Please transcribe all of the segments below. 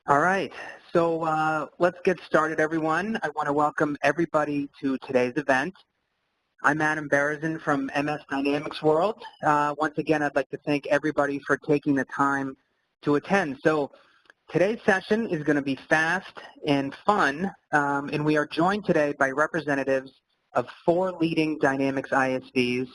All right, so let's get started, everyone. I want to welcome everybody to today's event. I'm Adam Berezin from MS Dynamics World. Once again, I'd like to thank everybody for taking the time to attend. So today's session is going to be fast and fun, and we are joined today by representatives of 4 leading Dynamics ISVs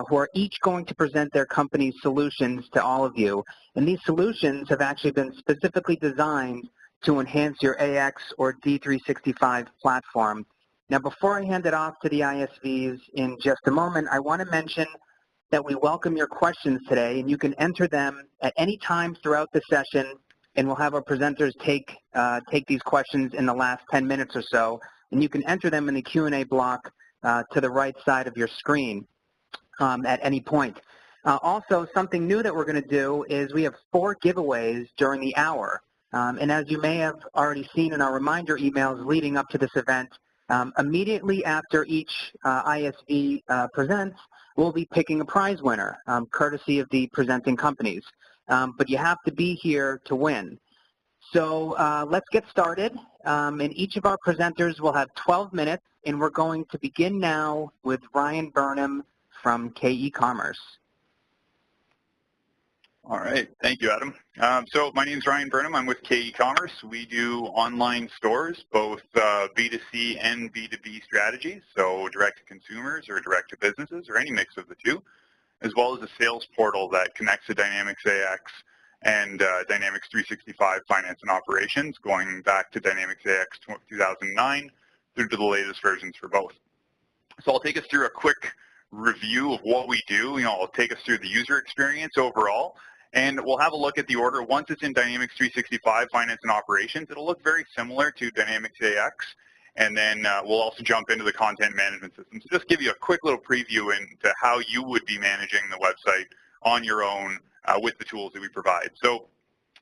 who are each going to present their company's solutions to all of you. And these solutions have actually been specifically designed to enhance your AX or D365 platform. Now, before I hand it off to the ISVs in just a moment, I want to mention that we welcome your questions today, and you can enter them at any time throughout the session, and we'll have our presenters take these questions in the last 10 minutes or so, and you can enter them in the Q&A block to the right side of your screen at any point. Also, something new that we're going to do is we have 4 giveaways during the hour, and as you may have already seen in our reminder emails leading up to this event, immediately after each ISV presents, we'll be picking a prize winner, courtesy of the presenting companies. But you have to be here to win. So let's get started. And each of our presenters will have 12 minutes, and we're going to begin now with Ryan Burnham from K-eCommerce. All right, thank you, Adam. So my name is Ryan Burnham. I'm with K-eCommerce. We do online stores, both B2C and B2B strategies, so direct to consumers or direct to businesses or any mix of the two, as well as a sales portal that connects to Dynamics AX and Dynamics 365 Finance and Operations, going back to Dynamics AX 2009 through to the latest versions for both. So I'll take us through a quick review of what we do. I'll take us through the user experience overall, and we'll have a look at the order. Once it's in Dynamics 365 Finance and Operations, it'll look very similar to Dynamics AX, and then we'll also jump into the content management system. So just give you a quick little preview into how you would be managing the website on your own with the tools that we provide. So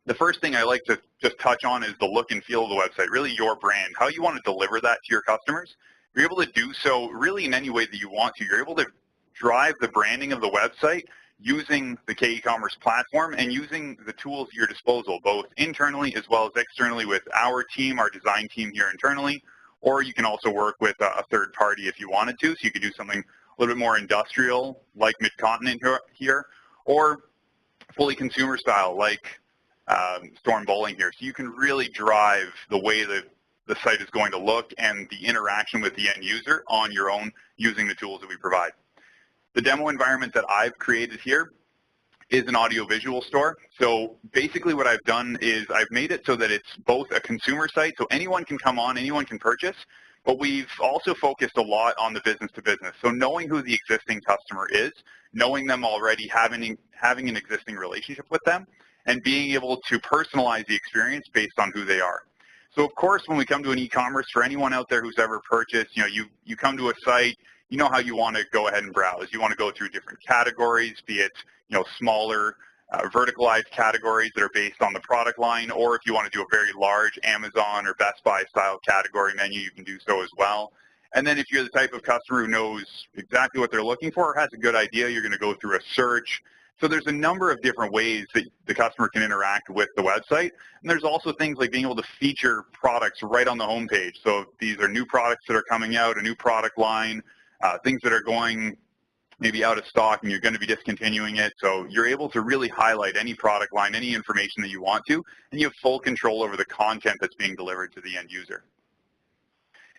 the first thing I like to just touch on is the look and feel of the website, really your brand, how you want to deliver that to your customers. You're able to do so really in any way that you want to. You're able to drive the branding of the website using the K-eCommerce platform and using the tools at your disposal, both internally as well as externally with our team, our design team here internally, or you can also work with a third party if you wanted to. So you could do something a little bit more industrial like Mid-Continent here, or fully consumer style like Storm Bowling here. So you can really drive the way that the site is going to look and the interaction with the end user on your own using the tools that we provide. The demo environment that I've created here is an audio-visual store. So basically what I've done is I've made it so that it's both a consumer site, so anyone can come on, anyone can purchase, but we've also focused a lot on the business-to-business. So knowing who the existing customer is, knowing them already, having an existing relationship with them, and being able to personalize the experience based on who they are. So of course, when we come to an e-commerce, for anyone out there who's ever purchased, you come to a site, you know how you want to go ahead and browse. You want to go through different categories, be it smaller verticalized categories that are based on the product line, or if you want to do a very large Amazon or Best Buy style category menu, you can do so as well. And then if you're the type of customer who knows exactly what they're looking for or has a good idea, you're going to go through a search. So there's a number of different ways that the customer can interact with the website. And there's also things like being able to feature products right on the homepage. So if these are new products that are coming out, a new product line, things that are going maybe out of stock and you're going to be discontinuing it. So you're able to really highlight any product line, any information that you want to, and you have full control over the content that's being delivered to the end user.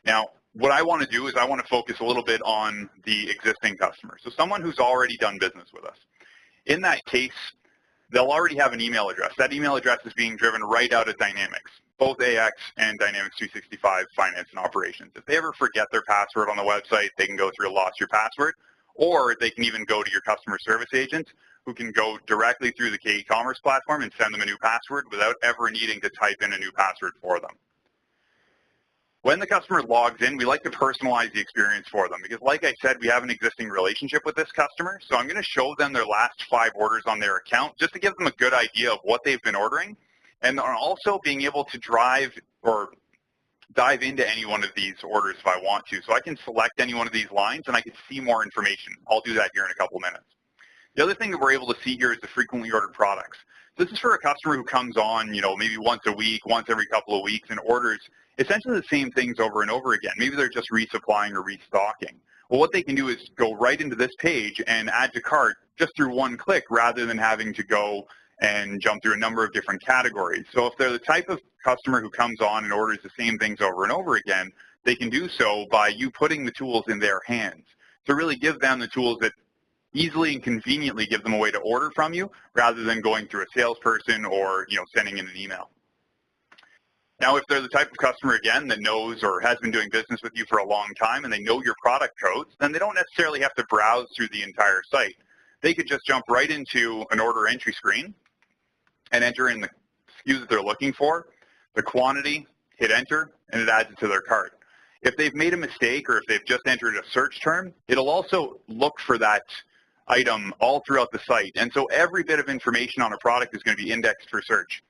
Now, what I want to do is I want to focus a little bit on the existing customer. So someone who's already done business with us. In that case, they'll already have an email address. That email address is being driven right out of Dynamics, both AX and Dynamics 365 Finance and Operations. If they ever forget their password on the website, they can go through a lost your password, or they can even go to your customer service agent who can go directly through the K-eCommerce platform and send them a new password without ever needing to type in a new password for them. When the customer logs in, we like to personalize the experience for them because, like I said, we have an existing relationship with this customer. So I'm going to show them their last 5 orders on their account just to give them a good idea of what they've been ordering, and also being able to drive or dive into any one of these orders if I want to. So I can select any one of these lines and I can see more information. I'll do that here in a couple minutes. The other thing that we're able to see here is the frequently ordered products. This is for a customer who comes on, maybe once a week, once every couple of weeks, and orders essentially the same things over and over again. Maybe they're just resupplying or restocking. Well, what they can do is go right into this page and add to cart just through one click rather than having to go and jump through a number of different categories. So if they're the type of customer who comes on and orders the same things over and over again, they can do so by you putting the tools in their hands. To really give them the tools that easily and conveniently give them a way to order from you rather than going through a salesperson or sending in an email. Now, if they're the type of customer, again, that knows or has been doing business with you for a long time and they know your product codes, then they don't necessarily have to browse through the entire site. They could just jump right into an order entry screen and enter in the SKUs that they're looking for, the quantity, hit enter, and it adds it to their cart. If they've made a mistake or if they've just entered a search term, it'll also look for that item all throughout the site. And so every bit of information on a product is going to be indexed for search.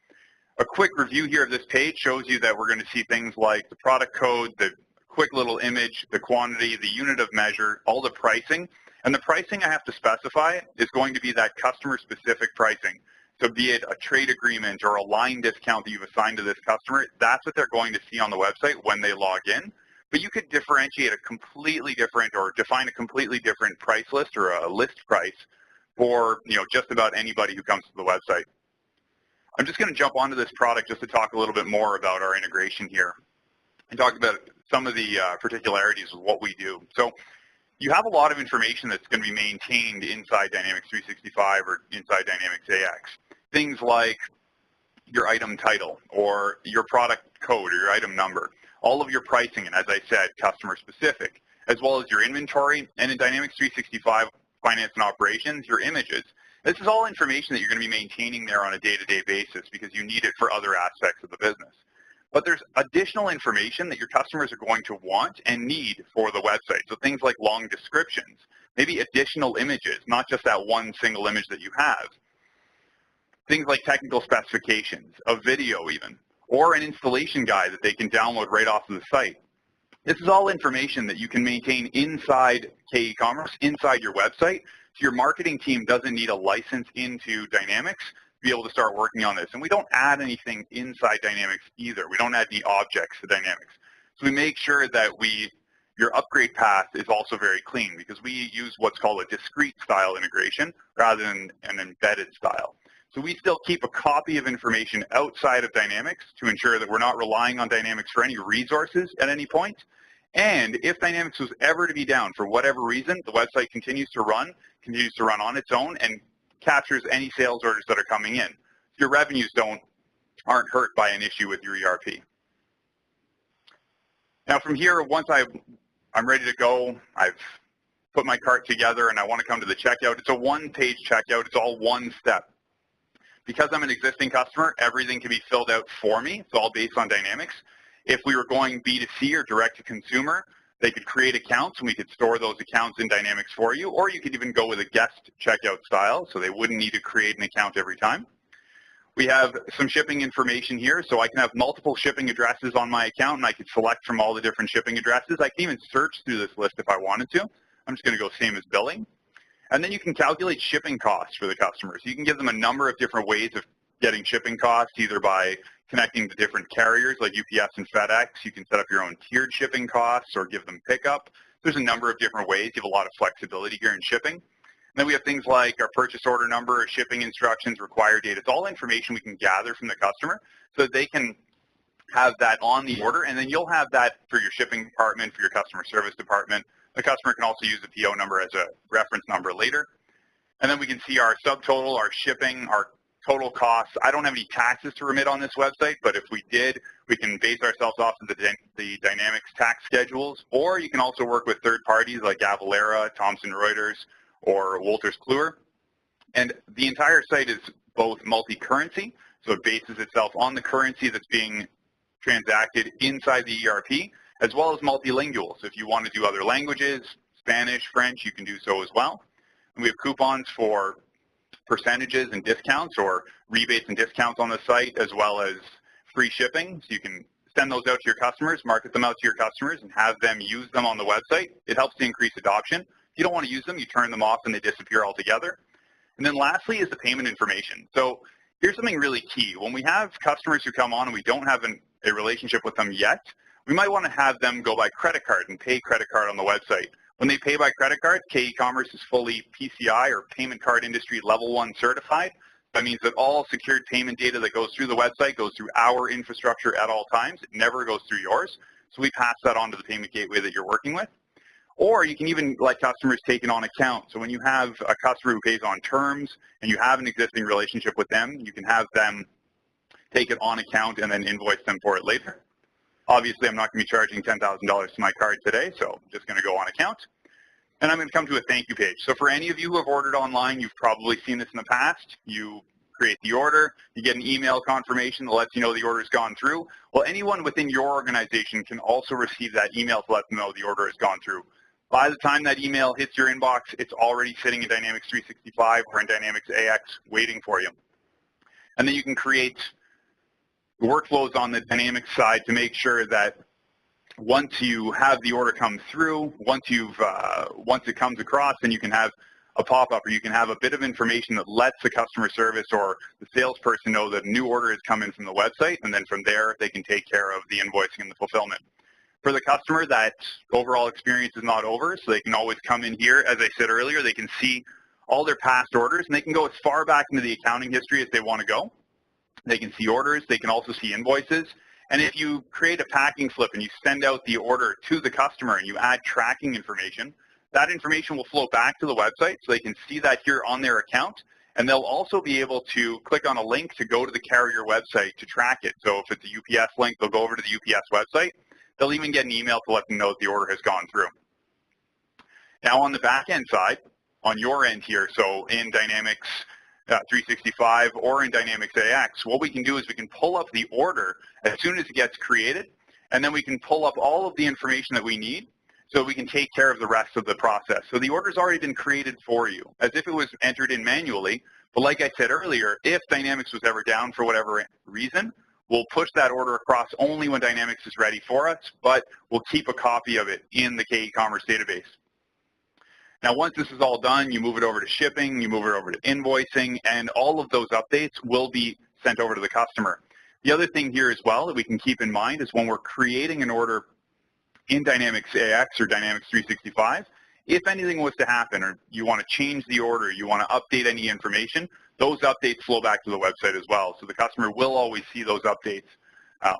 A quick review here of this page shows you that we're going to see things like the product code, the quick little image, the quantity, the unit of measure, all the pricing. And the pricing I have to specify is going to be that customer-specific pricing. So be it a trade agreement or a line discount that you've assigned to this customer, that's what they're going to see on the website when they log in. But you could differentiate a completely different or define a completely different price list or a list price for just about anybody who comes to the website. I'm just going to jump onto this product just to talk a little bit more about our integration here and talk about some of the particularities of what we do. So you have a lot of information that's going to be maintained inside Dynamics 365 or inside Dynamics AX. Things like your item title or your product code or your item number, all of your pricing, and as I said, customer specific, as well as your inventory, and in Dynamics 365 Finance and Operations, your images. This is all information that you're going to be maintaining there on a day-to-day basis because you need it for other aspects of the business. But there's additional information that your customers are going to want and need for the website. So things like long descriptions, maybe additional images, not just that one single image that you have. Things like technical specifications, a video even, or an installation guide that they can download right off of the site. This is all information that you can maintain inside K-eCommerce, inside your website, so your marketing team doesn't need a license into Dynamics to be able to start working on this. And we don't add anything inside Dynamics either. We don't add any objects to Dynamics. So we make sure that your upgrade path is also very clean because we use what's called a discrete style integration rather than an embedded style. So we still keep a copy of information outside of Dynamics to ensure that we're not relying on Dynamics for any resources at any point. And if Dynamics was ever to be down for whatever reason, the website continues to run on its own and captures any sales orders that are coming in. Your revenues aren't hurt by an issue with your ERP. Now from here, once I'm ready to go, I've put my cart together and I want to come to the checkout. It's a one-page checkout. It's all one step. Because I'm an existing customer, everything can be filled out for me. It's all based on Dynamics. If we were going B2C or direct to consumer, they could create accounts and we could store those accounts in Dynamics for you, or you could even go with a guest checkout style, so they wouldn't need to create an account every time. We have some shipping information here, so I can have multiple shipping addresses on my account and I could select from all the different shipping addresses. I can even search through this list if I wanted to. I'm just going to go same as billing. And then you can calculate shipping costs for the customers. You can give them a number of different ways of getting shipping costs, either by connecting to different carriers like UPS and FedEx. You can set up your own tiered shipping costs or give them pickup. There's a number of different ways. You have a lot of flexibility here in shipping. And then we have things like our purchase order number, shipping instructions, required date. It's all information we can gather from the customer so that they can have that on the order, and then you'll have that for your shipping department, for your customer service department. The customer can also use the PO number as a reference number later. And then we can see our subtotal, our shipping, our total costs. I don't have any taxes to remit on this website, but if we did, we can base ourselves off of the Dynamics tax schedules, or you can also work with third parties like Avalara, Thomson Reuters, or Wolters Kluwer. And the entire site is both multi-currency, so it bases itself on the currency that's being transacted inside the ERP, as well as multilingual. So if you want to do other languages, Spanish, French, you can do so as well. And we have coupons for percentages and discounts or rebates and discounts on the site, as well as free shipping. So you can send those out to your customers, market them out to your customers, and have them use them on the website. It helps to increase adoption. If you don't want to use them, you turn them off and they disappear altogether. And then lastly is the payment information. So here's something really key. When we have customers who come on and we don't have a relationship with them yet, we might want to have them go by credit card and pay credit card on the website. When they pay by credit card, K-eCommerce is fully PCI or Payment Card Industry Level 1 certified. That means that all secured payment data that goes through the website goes through our infrastructure at all times. It never goes through yours. So we pass that on to the payment gateway that you're working with. Or you can even let customers take it on account. So when you have a customer who pays on terms and you have an existing relationship with them, you can have them take it on account and then invoice them for it later. Obviously, I'm not going to be charging $10,000 to my card today, so I'm just going to go on account. And I'm going to come to a thank you page. So for any of you who have ordered online, you've probably seen this in the past. You create the order, you get an email confirmation that lets you know the order's gone through. Well, anyone within your organization can also receive that email to let them know the order has gone through. By the time that email hits your inbox, it's already sitting in Dynamics 365 or in Dynamics AX waiting for you. And then you can create workflows on the Dynamics side to make sure that once you have the order come through, once it comes across, then you can have a pop-up or you can have a bit of information that lets the customer service or the salesperson know that a new order has come in from the website, and then from there they can take care of the invoicing and the fulfillment. For the customer, that overall experience is not over, so they can always come in here. As I said earlier, they can see all their past orders, and they can go as far back into the accounting history as they want to go. They can see orders. They can also see invoices. And if you create a packing slip and you send out the order to the customer and you add tracking information, that information will flow back to the website so they can see that here on their account. And they'll also be able to click on a link to go to the carrier website to track it. So if it's a UPS link, they'll go over to the UPS website. They'll even get an email to let them know that the order has gone through. Now on the back end side, on your end here, so in Dynamics 365 or in Dynamics AX, what we can do is we can pull up the order as soon as it gets created, and then we can pull up all of the information that we need so we can take care of the rest of the process. So the order's already been created for you, as if it was entered in manually. But like I said earlier, if Dynamics was ever down for whatever reason, we'll push that order across only when Dynamics is ready for us, but we'll keep a copy of it in the K-eCommerce database. Now, once this is all done, you move it over to shipping, you move it over to invoicing, and all of those updates will be sent over to the customer. The other thing here as well that we can keep in mind is when we're creating an order in Dynamics AX or Dynamics 365, if anything was to happen or you want to change the order, you want to update any information, those updates flow back to the website as well. So the customer will always see those updates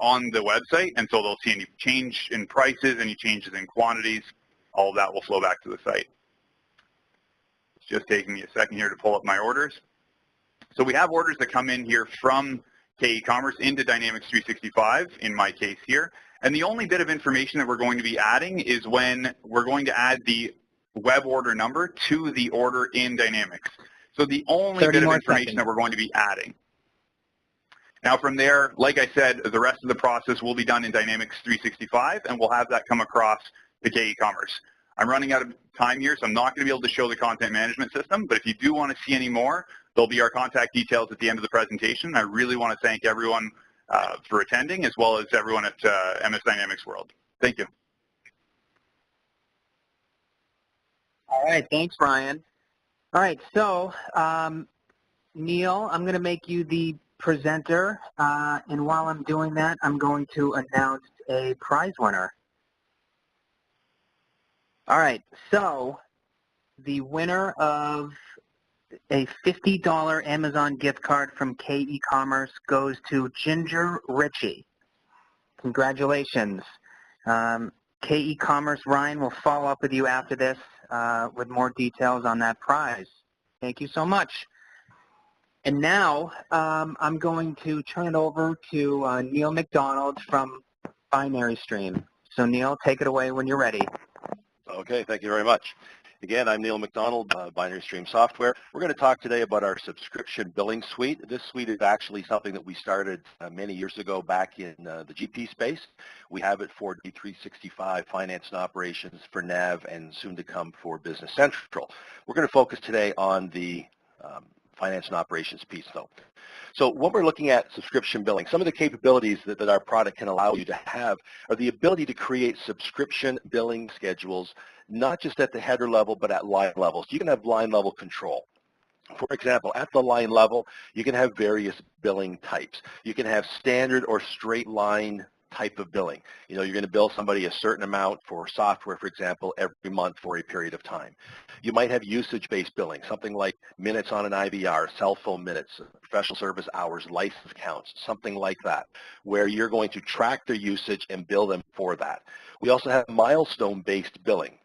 on the website, and so they'll see any change in prices, any changes in quantities, all of that will flow back to the site. It's just taking me a second here to pull up my orders. So we have orders that come in here from K-eCommerce into Dynamics 365, in my case here, and the only bit of information that we're going to be adding is when we're going to add the web order number to the order in Dynamics. So the only bit of information that we're going to be adding. Now from there, like I said, the rest of the process will be done in Dynamics 365, and we'll have that come across to K-eCommerce. I'm running out of time here, so I'm not going to be able to show the content management system, but if you do want to see any more, there'll be our contact details at the end of the presentation. I really want to thank everyone for attending, as well as everyone at MS Dynamics World. Thank you. All right, thanks, Brian. All right, so Neil, I'm going to make you the presenter, and while I'm doing that, I'm going to announce a prize winner. All right, so the winner of a $50 Amazon gift card from K-eCommerce goes to Ginger Ritchie. Congratulations. K-eCommerce, Ryan will follow up with you after this with more details on that prize. Thank you so much. And now I'm going to turn it over to Neil McDonald from BinaryStream. So Neil, take it away when you're ready. Okay, thank you very much. Again, I'm Neil McDonald, BinaryStream Software. We're going to talk today about our subscription billing suite. This suite is actually something that we started many years ago back in the GP space. We have it for D365 Finance and Operations, for NAV, and soon to come for Business Central. We're going to focus today on the Finance and Operations piece, though. So when we're looking at subscription billing, some of the capabilities that our product can allow you to have are the ability to create subscription billing schedules, not just at the header level, but at line level. So you can have line level control. For example, at the line level, you can have various billing types. You can have standard or straight line type of billing. You know, you're going to bill somebody a certain amount for software, for example, every month for a period of time. You might have usage-based billing, something like minutes on an IVR, cell phone minutes, professional service hours, license counts, something like that, where you're going to track their usage and bill them for that. We also have milestone-based billing,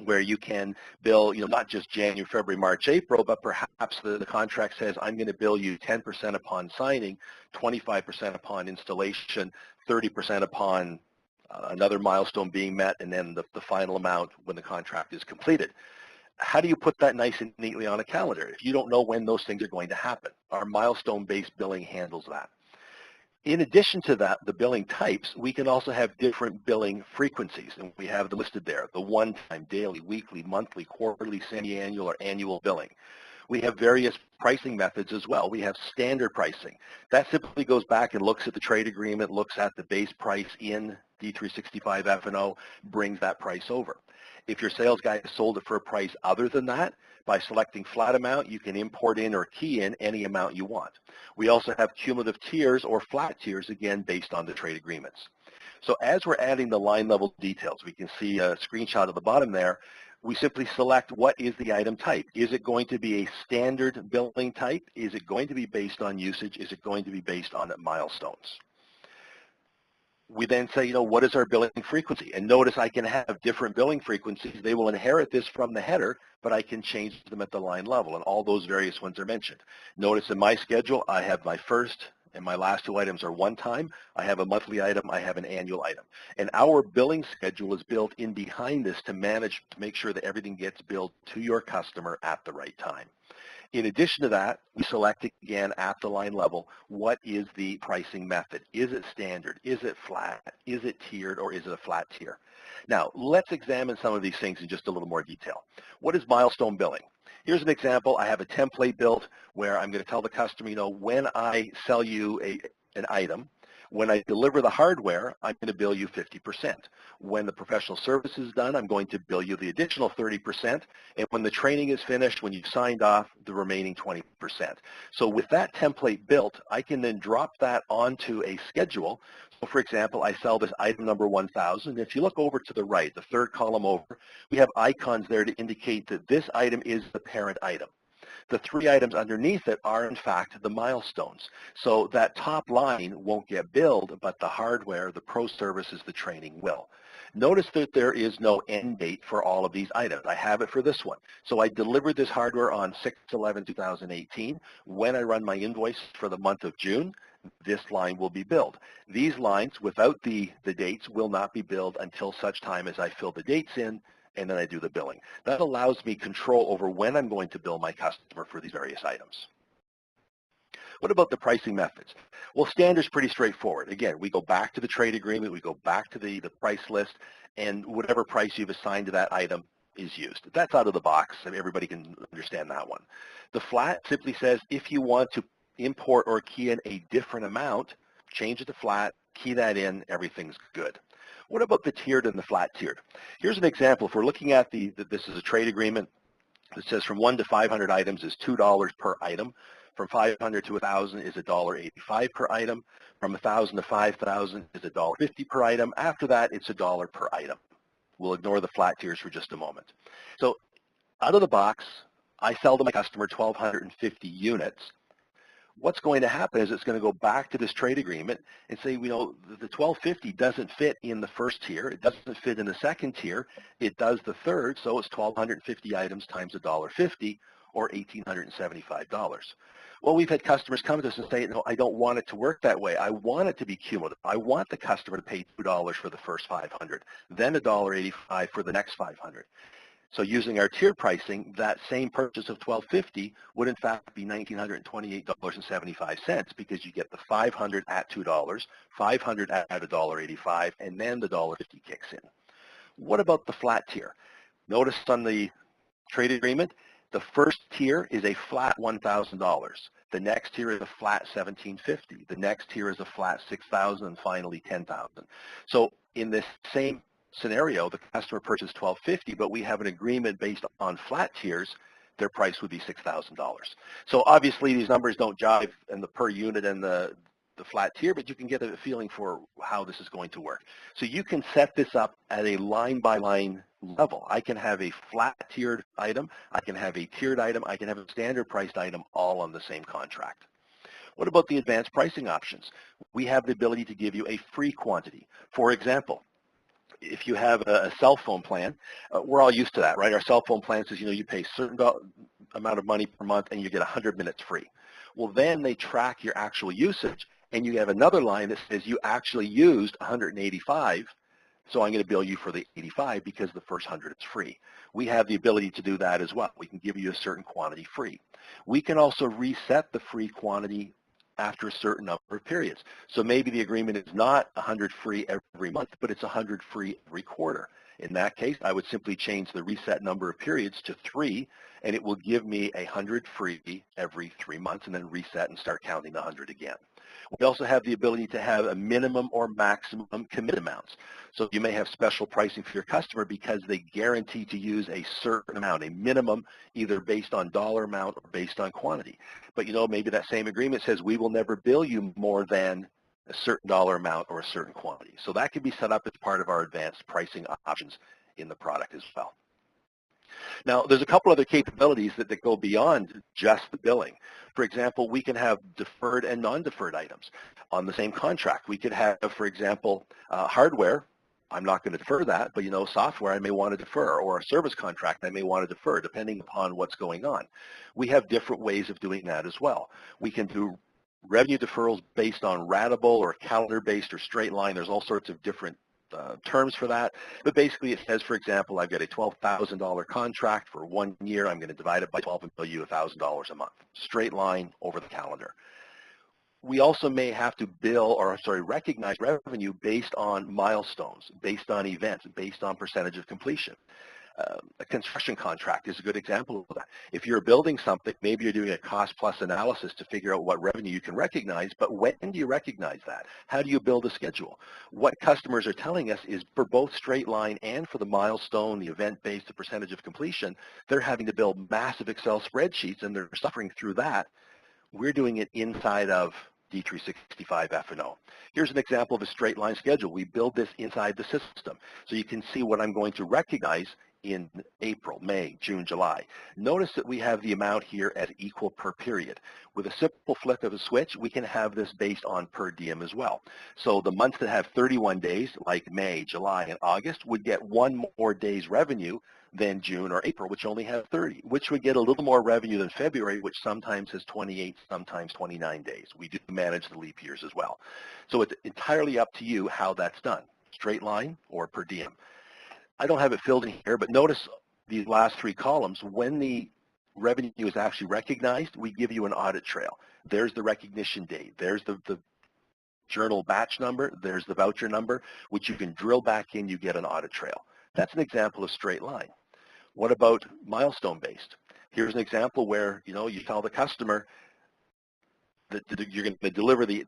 where you can bill, you know, not just January, February, March, April, but perhaps the contract says, I'm going to bill you 10% upon signing, 25% upon installation, 30% upon another milestone being met, and then the final amount when the contract is completed. How do you put that nice and neatly on a calendar if you don't know when those things are going to happen? Our milestone-based billing handles that. In addition to that, the billing types, we can also have different billing frequencies, and we have them listed there, the one-time, daily, weekly, monthly, quarterly, semi-annual, or annual billing. We have various pricing methods as well. We have standard pricing. That simply goes back and looks at the trade agreement, looks at the base price in D365 F&O, brings that price over. If your sales guy has sold it for a price other than that, by selecting flat amount, you can import in or key in any amount you want. We also have cumulative tiers or flat tiers, again, based on the trade agreements. So as we're adding the line level details, we can see a screenshot at the bottom there. We simply select what is the item type. Is it going to be a standard billing type? Is it going to be based on usage? Is it going to be based on milestones? We then say, you know, what is our billing frequency? And notice I can have different billing frequencies. They will inherit this from the header, but I can change them at the line level, and all those various ones are mentioned. Notice in my schedule, I have my first and my last two items are one time. I have a monthly item. I have an annual item. And our billing schedule is built in behind this to manage, to make sure that everything gets billed to your customer at the right time. In addition to that, we select again at the line level, what is the pricing method? Is it standard? Is it flat? Is it tiered, or is it a flat tier? Now, let's examine some of these things in just a little more detail. What is milestone billing? Here's an example. I have a template built where I'm going to tell the customer, you know, when I sell you an item, when I deliver the hardware, I'm going to bill you 50%. When the professional service is done, I'm going to bill you the additional 30%. And when the training is finished, when you've signed off, the remaining 20%. So with that template built, I can then drop that onto a schedule. So for example, I sell this item number 1000. If you look over to the right, the third column over, we have icons there to indicate that this item is the parent item. The three items underneath it are, in fact, the milestones. So that top line won't get billed, but the hardware, the pro services, the training will. Notice that there is no end date for all of these items. I have it for this one. So I delivered this hardware on 6/11/2018. When I run my invoice for the month of June, this line will be billed. These lines, without the dates, will not be billed until such time as I fill the dates in, and then I do the billing. That allows me control over when I'm going to bill my customer for these various items. What about the pricing methods? Well, standard's pretty straightforward. Again, we go back to the trade agreement, we go back to the price list, and whatever price you've assigned to that item is used. That's out of the box, and everybody can understand that one. The flat simply says if you want to import or key in a different amount, change it to flat, key that in, everything's good. What about the tiered and the flat tiered? Here's an example. If we're looking at this is a trade agreement that says from 1 to 500 items is $2 per item. From 500 to 1,000 is $1.85 per item. From 1,000 to 5,000 is $1.50 per item. After that, it's $1 per item. We'll ignore the flat tiers for just a moment. So out of the box, I sell to my customer 1,250 units. What's going to happen is it's going to go back to this trade agreement and say, you know, the 1,250 doesn't fit in the first tier. It doesn't fit in the second tier. It does the third, so it's 1,250 items times $1.50 or $1,875. Well, we've had customers come to us and say, no, I don't want it to work that way. I want it to be cumulative. I want the customer to pay $2 for the first 500, then $1.85 for the next 500. So using our tiered pricing, that same purchase of $1,250 would in fact be $1,928.75 because you get the 500 at $2, 500 at $1.85, and then the $1.50 kicks in. What about the flat tier? Notice on the trade agreement, the first tier is a flat $1,000. The next tier is a flat $1,750. The next tier is a flat $6,000, and finally $10,000. So in this same scenario, the customer purchased $1,250, but we have an agreement based on flat tiers. their price would be $6,000. So obviously these numbers don't jive in the per unit and the flat tier, but you can get a feeling for how this is going to work. So you can set this up at a line-by-line level. I can have a flat tiered item, I can have a tiered item, I can have a standard priced item all on the same contract. What about the advanced pricing options? We have the ability to give you a free quantity. For example, if you have a cell phone plan, we're all used to that, right? Our cell phone plan says, you pay a certain amount of money per month and you get 100 minutes free. Well, then they track your actual usage, and you have another line that says you actually used 185, so I'm going to bill you for the 85 because the first 100 is free. We have the ability to do that as well. We can give you a certain quantity free. We can also reset the free quantity after a certain number of periods. So maybe the agreement is not 100 free every month, but it's 100 free every quarter. In that case, I would simply change the reset number of periods to 3, and it will give me 100 free every 3 months, and then reset and start counting the 100 again. We also have the ability to have a minimum or maximum commit amounts. So you may have special pricing for your customer because they guarantee to use a certain amount, a minimum, either based on dollar amount or based on quantity. But maybe that same agreement says we will never bill you more than a certain dollar amount or a certain quantity. So that can be set up as part of our advanced pricing options in the product as well. Now, there's a couple other capabilities that go beyond just the billing. For example, we can have deferred and non-deferred items on the same contract. We could have, for example, hardware. I'm not going to defer that, but software I may want to defer, or a service contract I may want to defer, depending upon what's going on. We have different ways of doing that as well. We can do revenue deferrals based on ratable or calendar-based or straight line. There's all sorts of different terms for that, but basically it says, for example, I've got a $12,000 contract for 1 year. I'm going to divide it by 12 and bill you $1,000 a month. Straight line over the calendar. We also may have to recognize revenue based on milestones, based on events, based on percentage of completion. A construction contract is a good example of that. If you're building something, maybe you're doing a cost plus analysis to figure out what revenue you can recognize, but when do you recognize that? How do you build a schedule? What customers are telling us is for both straight line and for the milestone, the event-based, the percentage of completion, they're having to build massive Excel spreadsheets and they're suffering through that. We're doing it inside of D365 F&O. Here's an example of a straight line schedule. We build this inside the system. So you can see what I'm going to recognize in April, May, June, July. Notice that we have the amount here as equal per period. With a simple flick of a switch, we can have this based on per diem as well. So the months that have 31 days, like May, July, and August, would get 1 more day's revenue than June or April, which only have 30, which would get a little more revenue than February, which sometimes has 28, sometimes 29 days. We do manage the leap years as well. So it's entirely up to you how that's done, straight line or per diem. I don't have it filled in here, but notice these last 3 columns. When the revenue is actually recognized, we give you an audit trail. There's the recognition date. There's the journal batch number. There's the voucher number, which you can drill back in. You get an audit trail. That's an example of straight line. What about milestone-based? Here's an example where, you tell the customer that you're going to deliver the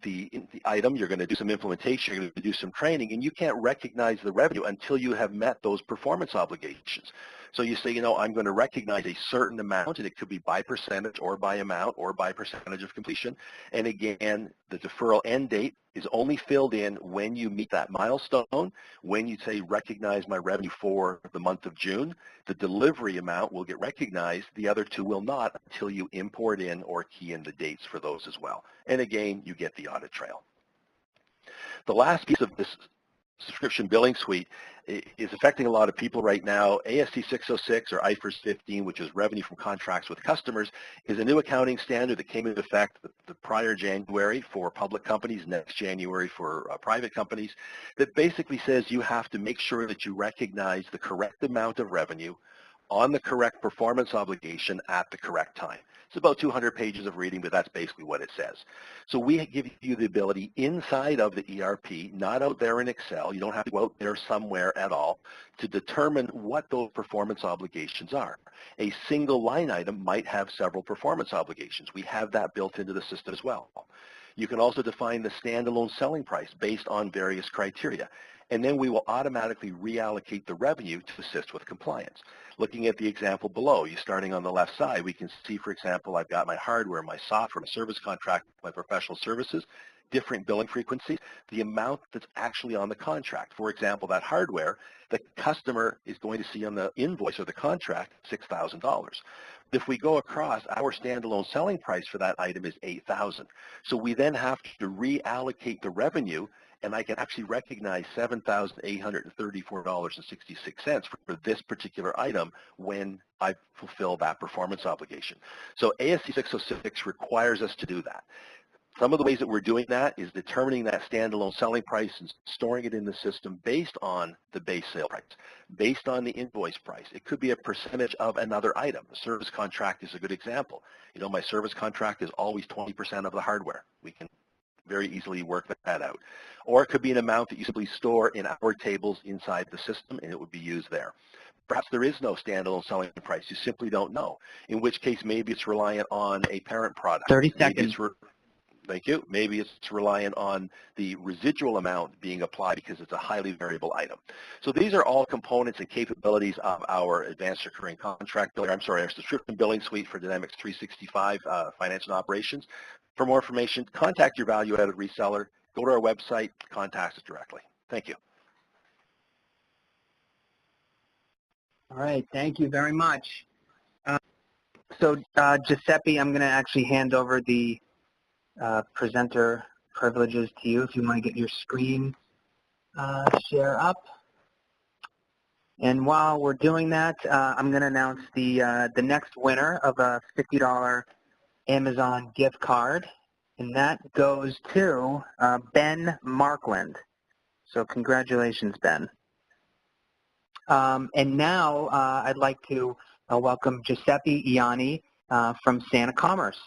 item, you're going to do some implementation, you're going to do some training, and you can't recognize the revenue until you have met those performance obligations. So you say, I'm going to recognize a certain amount, and it could be by percentage or by amount or by percentage of completion. And again, the deferral end date is only filled in when you meet that milestone. When you say recognize my revenue for the month of June, the delivery amount will get recognized. The other 2 will not until you import in or key in the dates for those as well. And again, you get the audit trail. The last piece of this subscription billing suite is affecting a lot of people right now. ASC 606 or IFRS 15, which is revenue from contracts with customers, is a new accounting standard that came into effect the prior January for public companies, next January for private companies, that basically says you have to make sure that you recognize the correct amount of revenue on the correct performance obligation at the correct time. It's about 200 pages of reading, but that's basically what it says. So we give you the ability inside of the ERP, not out there in Excel, you don't have to go out there somewhere at all, to determine what those performance obligations are. A single line item might have several performance obligations. We have that built into the system as well. You can also define the standalone selling price based on various criteria. And then we will automatically reallocate the revenue to assist with compliance. Looking at the example below, you starting on the left side, we can see, for example, I've got my hardware, my software, my service contract, my professional services, different billing frequencies, the amount that's actually on the contract. For example, that hardware, the customer is going to see on the invoice or the contract $6,000. If we go across, our standalone selling price for that item is $8,000. So we then have to reallocate the revenue, and I can actually recognize $7,834.66 for this particular item when I fulfill that performance obligation. So ASC 606 requires us to do that. Some of the ways that we're doing that is determining that standalone selling price and storing it in the system based on the base sale price, based on the invoice price. It could be a percentage of another item. The service contract is a good example. You know, my service contract is always 20% of the hardware. We can very easily work that out. Or it could be an amount that you simply store in our tables inside the system, and it would be used there. Perhaps there is no standalone selling price. You simply don't know, in which case maybe it's reliant on a parent product. 30 seconds. Thank you. Maybe it's reliant on the residual amount being applied because it's a highly variable item. So these are all components and capabilities of our advanced recurring contract billing, our subscription billing suite for Dynamics 365 Finance and Operations. For more information, contact your value-added reseller, go to our website, contact us directly. Thank you. All right, thank you very much. Giuseppe, I'm going to actually hand over the presenter privileges to you if you want to get your screen share up. And while we're doing that, I'm going to announce the next winner of a $50 Amazon gift card, and that goes to Ben Markland. So congratulations, Ben. And now I'd like to welcome Giuseppe Ianni from K-eCommerce.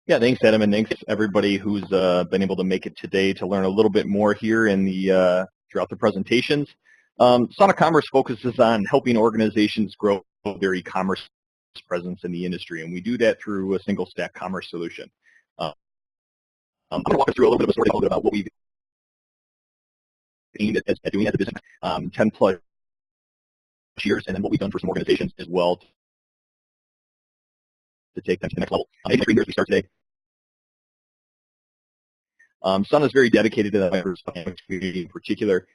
Yeah, thanks, Adam, and thanks everybody who's been able to make it today to learn a little bit more here in the throughout the presentations. K-eCommerce focuses on helping organizations grow their e-commerce presence in the industry, and we do that through a single stack commerce solution. I'm going to walk us through a little bit of a story about what we've aimed at doing as a business 10 plus years, and then what we've done for some organizations as well to take them to the next level. Maybe 3 years we start today. Sun is very dedicated to the Microsoft community in particular.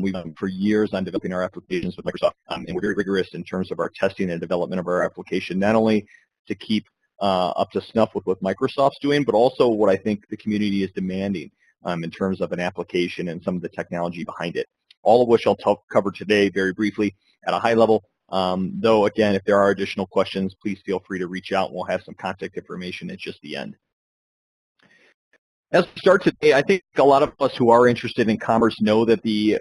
We've been for years on developing our applications with Microsoft, and we're very rigorous in terms of our testing and development of our application, not only to keep up to snuff with what Microsoft's doing, but also what I think the community is demanding in terms of an application and some of the technology behind it. All of which I'll cover today very briefly at a high level. Though, again, if there are additional questions, please feel free to reach out, and we'll have some contact information at just the end. As we start today, I think a lot of us who are interested in commerce know that the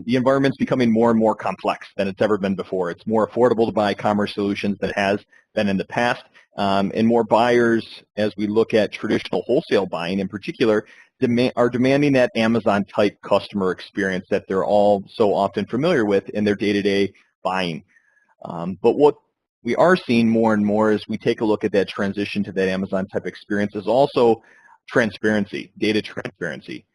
environment's becoming more and more complex than it's ever been before. It's more affordable to buy commerce solutions than it has been in the past, and more buyers, as we look at traditional wholesale buying in particular, are demanding that Amazon-type customer experience that they're all so often familiar with in their day-to-day buying. But what we are seeing more and more as we take a look at that transition to that Amazon-type experience is also transparency, data transparency,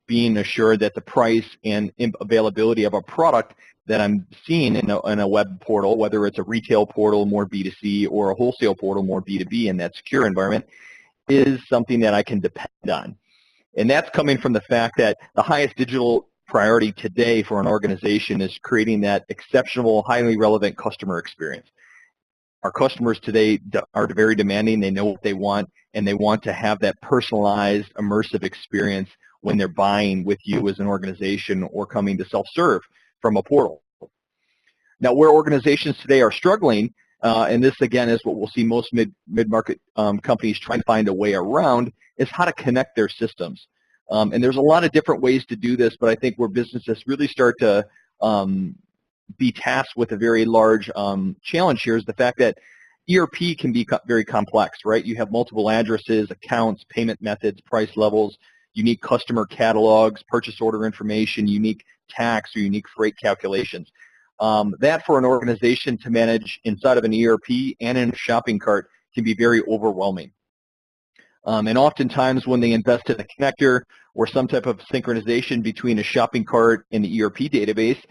being assured that the price and availability of a product that I'm seeing in a web portal, whether it's a retail portal, more B2C, or a wholesale portal, more B2B in that secure environment, is something that I can depend on. And that's coming from the fact that the highest digital priority today for an organization is creating that exceptional, highly relevant customer experience. Our customers today are very demanding. They know what they want, and they want to have that personalized, immersive experience when they're buying with you as an organization or coming to self-serve from a portal. Now, where organizations today are struggling, and this, again, is what we'll see most mid-market companies trying to find a way around, is how to connect their systems. And there's a lot of different ways to do this, but I think where businesses really start to be tasked with a very large challenge here is the fact that ERP can be very complex, right? You have multiple addresses, accounts, payment methods, price levels, unique customer catalogs, purchase order information, unique tax or unique freight calculations. That for an organization to manage inside of an ERP and in a shopping cart can be very overwhelming. And oftentimes when they invest in a connector or some type of synchronization between a shopping cart and the ERP database,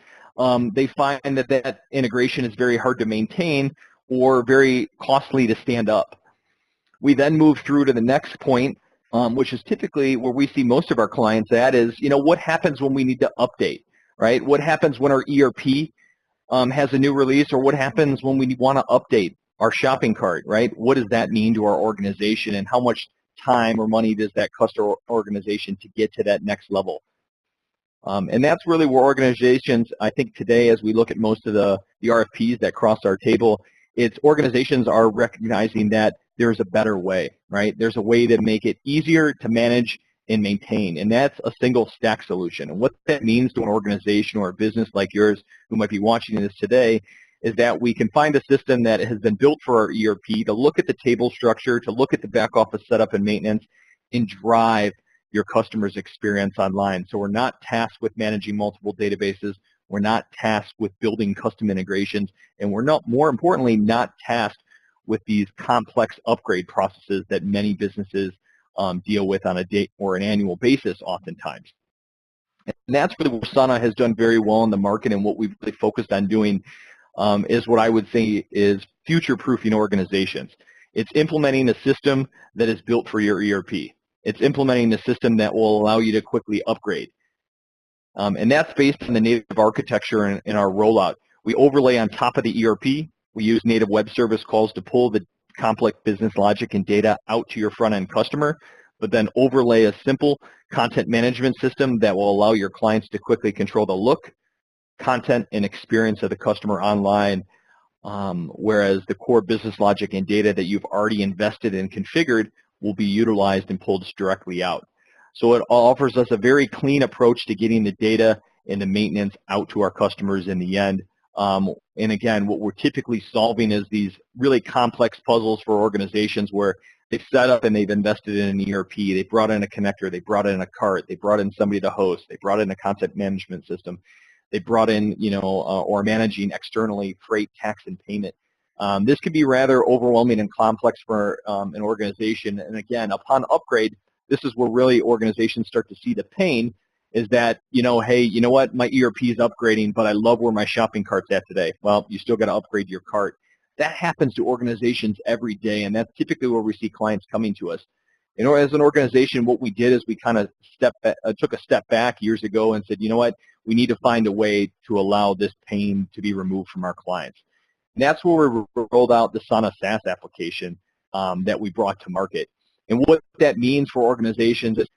they find that that integration is very hard to maintain or very costly to stand up. We then move through to the next point, which is typically where we see most of our clients at, is, what happens when we need to update, right? What happens when our ERP has a new release, or what happens when we want to update our shopping cart, right? What does that mean to our organization, and how much time or money does that cost our organization to get to that next level? And that's really where organizations, I think today, as we look at most of the RFPs that cross our table, it's organizations are recognizing that there's a better way, right? There's a way to make it easier to manage and maintain, and that's a single stack solution. And what that means to an organization or a business like yours who might be watching this today is that we can find a system that has been built for our ERP to look at the table structure, to look at the back office setup and maintenance, and drive your customer's experience online. So we're not tasked with managing multiple databases, we're not tasked with building custom integrations, and we're not, more importantly, not tasked with these complex upgrade processes that many businesses deal with on a date or an annual basis oftentimes. And that's really what Sana has done very well in the market, and what we've really focused on doing is what I would say is future-proofing organizations. It's implementing a system that is built for your ERP. It's implementing a system that will allow you to quickly upgrade. And that's based on the native architecture in our rollout. We overlay on top of the ERP. We use native web service calls to pull the complex business logic and data out to your front-end customer, but then overlay a simple content management system that will allow your clients to quickly control the look, content, and experience of the customer online, whereas the core business logic and data that you've already invested and configured will be utilized and pulled directly out. So it offers us a very clean approach to getting the data and the maintenance out to our customers in the end. And again, what we're typically solving is these really complex puzzles for organizations where they've set up and they've invested in an ERP, they brought in a connector, they brought in a cart, they brought in somebody to host, they brought in a content management system, they brought in, or managing externally freight, tax, and payment. This can be rather overwhelming and complex for an organization. And again, upon upgrade, this is where really organizations start to see the pain, is that, hey, you know what, my ERP is upgrading, but I love where my shopping cart's at today. Well, you still got to upgrade your cart. That happens to organizations every day, and that's typically where we see clients coming to us. As an organization, what we did is we kind of took a step back years ago and said, you know what, we need to find a way to allow this pain to be removed from our clients. And that's where we rolled out the Sana SaaS application that we brought to market. And what that means for organizations is,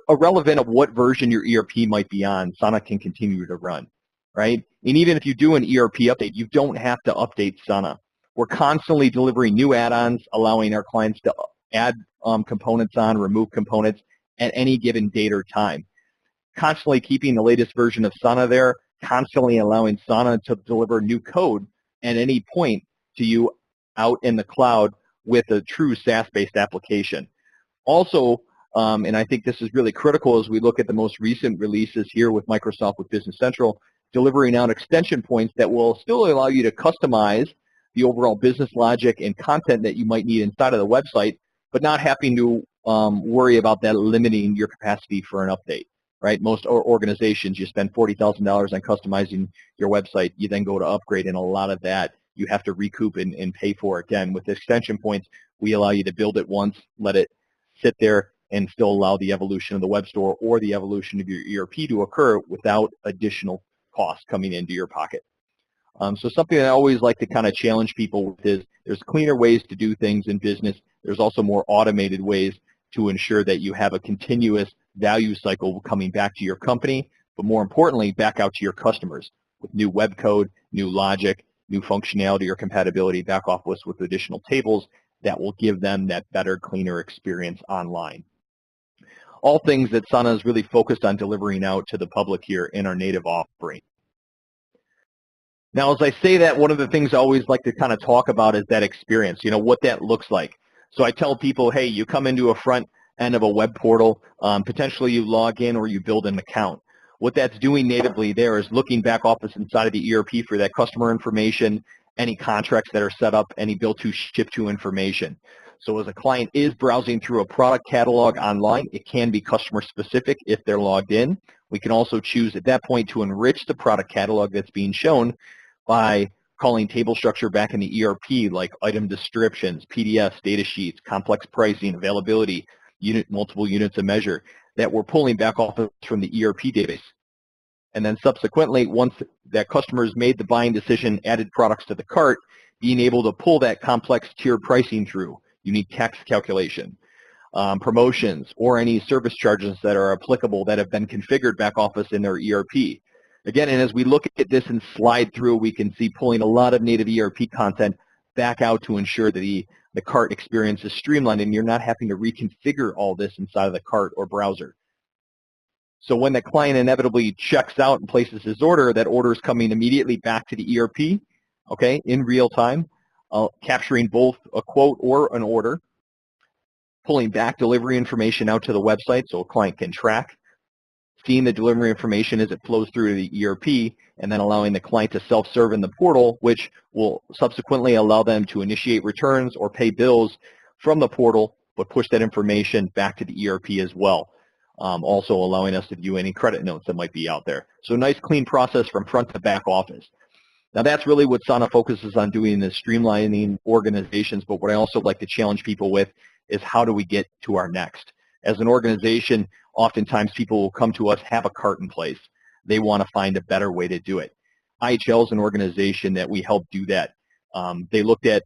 irrelevant of what version your ERP might be on, Sana can continue to run, right? And even if you do an ERP update, you don't have to update Sana. We're constantly delivering new add-ons, allowing our clients to add components on, remove components at any given date or time. Constantly keeping the latest version of Sana there, constantly allowing Sana to deliver new code at any point to you out in the cloud with a true SaaS-based application. Also, and I think this is really critical as we look at the most recent releases here with Microsoft with Business Central, delivering out extension points that will still allow you to customize the overall business logic and content that you might need inside of the website, but not having to worry about that limiting your capacity for an update, right? Most organizations, you spend $40,000 on customizing your website, you then go to upgrade, and a lot of that you have to recoup and pay for. Again, with extension points, we allow you to build it once, let it sit there, and still allow the evolution of the web store or the evolution of your ERP to occur without additional costs coming into your pocket. So something that I always like to kind of challenge people with is, there's cleaner ways to do things in business. There's also more automated ways to ensure that you have a continuous value cycle coming back to your company, but more importantly, back out to your customers with new web code, new logic, new functionality or compatibility back office with additional tables that will give them that better, cleaner experience online. All things that Sana is really focused on delivering out to the public here in our native offering. Now, as I say that, one of the things I always like to kind of talk about is that experience, what that looks like. So I tell people, hey, you come into a front end of a web portal, potentially you log in or you build an account. What that's doing natively there is looking back office inside of the ERP for that customer information, any contracts that are set up, any bill to ship to information. So as a client is browsing through a product catalog online, it can be customer specific if they're logged in. We can also choose at that point to enrich the product catalog that's being shown by calling table structure back in the ERP, like item descriptions, PDFs, data sheets, complex pricing, availability, multiple units of measure that we're pulling back off from the ERP database. And then subsequently, once that customer's made the buying decision, added products to the cart, being able to pull that complex tier pricing through, unique tax calculation, promotions, or any service charges that are applicable that have been configured back office in their ERP. Again, and as we look at this and slide through, we can see pulling a lot of native ERP content back out to ensure that the cart experience is streamlined and you're not having to reconfigure all this inside of the cart or browser. So when the client inevitably checks out and places his order, that order is coming immediately back to the ERP, okay, in real time, capturing both a quote or an order, pulling back delivery information out to the website so a client can track, seeing the delivery information as it flows through to the ERP, and then allowing the client to self-serve in the portal, which will subsequently allow them to initiate returns or pay bills from the portal, but push that information back to the ERP as well. Also allowing us to view any credit notes that might be out there. So nice clean process from front to back office. Now that's really what Sana focuses on doing, is streamlining organizations, but what I also like to challenge people with is how do we get to our next? As an organization, oftentimes people will come to us, have a cart in place. They want to find a better way to do it. IHL is an organization that we help do that. They looked at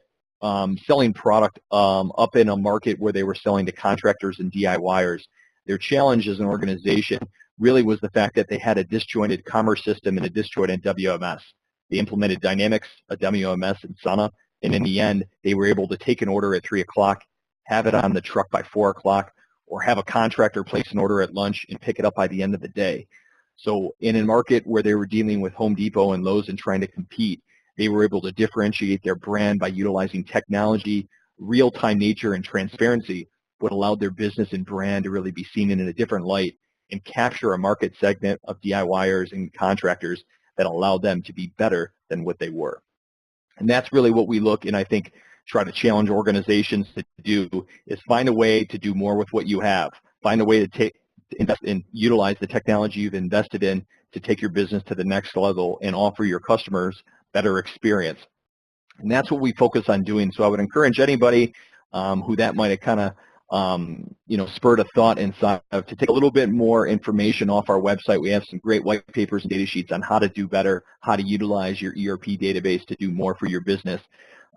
selling product up in a market where they were selling to contractors and DIYers. Their challenge as an organization really was the fact that they had a disjointed commerce system and a disjointed WMS. They implemented Dynamics, a WMS, and Sana, and in the end, they were able to take an order at 3 o'clock, have it on the truck by 4 o'clock, or have a contractor place an order at lunch and pick it up by the end of the day. So in a market where they were dealing with Home Depot and Lowe's and trying to compete, they were able to differentiate their brand by utilizing technology, real-time nature, and transparency, what allowed their business and brand to really be seen in a different light and capture a market segment of DIYers and contractors that allowed them to be better than what they were. And that's really what we look and I think try to challenge organizations to do, is find a way to do more with what you have. Find a way to invest and utilize the technology you've invested in to take your business to the next level and offer your customers better experience. And that's what we focus on doing. So I would encourage anybody who that might have kind of spurred a thought inside of, to take a little bit more information off our website. We have some great white papers and data sheets on how to do better, how to utilize your ERP database to do more for your business.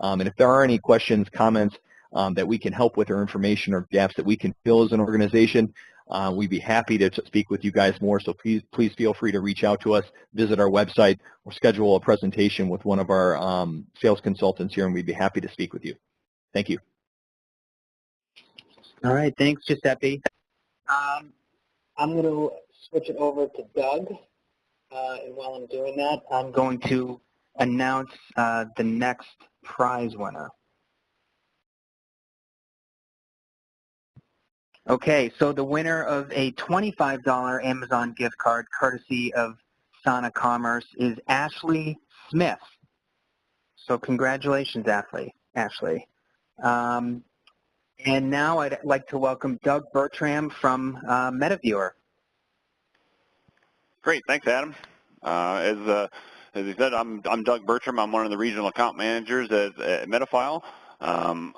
And if there are any questions, comments that we can help with, or information or gaps that we can fill as an organization, we'd be happy to speak with you guys more. So please feel free to reach out to us, visit our website, or schedule a presentation with one of our sales consultants here, and we'd be happy to speak with you. Thank you. All right, thanks, Giuseppe. I'm going to switch it over to Doug, and while I'm doing that, I'm going to announce the next prize winner. Okay, so the winner of a $25 Amazon gift card courtesy of Sana Commerce is Ashley Smith. So congratulations, Ashley. And now I'd like to welcome Doug Bertram from MetaViewer. Great, thanks, Adam. As you said, I'm Doug Bertram. I'm one of the regional account managers at Metafile. I'm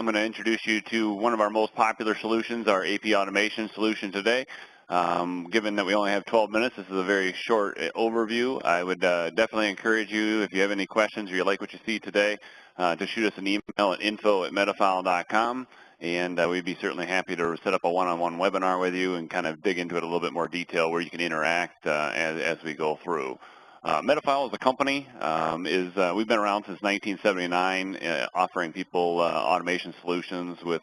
going to introduce you to one of our most popular solutions, our AP automation solution today. Given that we only have 12 minutes, this is a very short overview. I would definitely encourage you, if you have any questions or you like what you see today, to shoot us an email at info@metafile.com, and we'd be certainly happy to set up a one-on-one webinar with you and kind of dig into it a little bit more detail where you can interact as we go through. Metafile as a company we've been around since 1979, offering people automation solutions with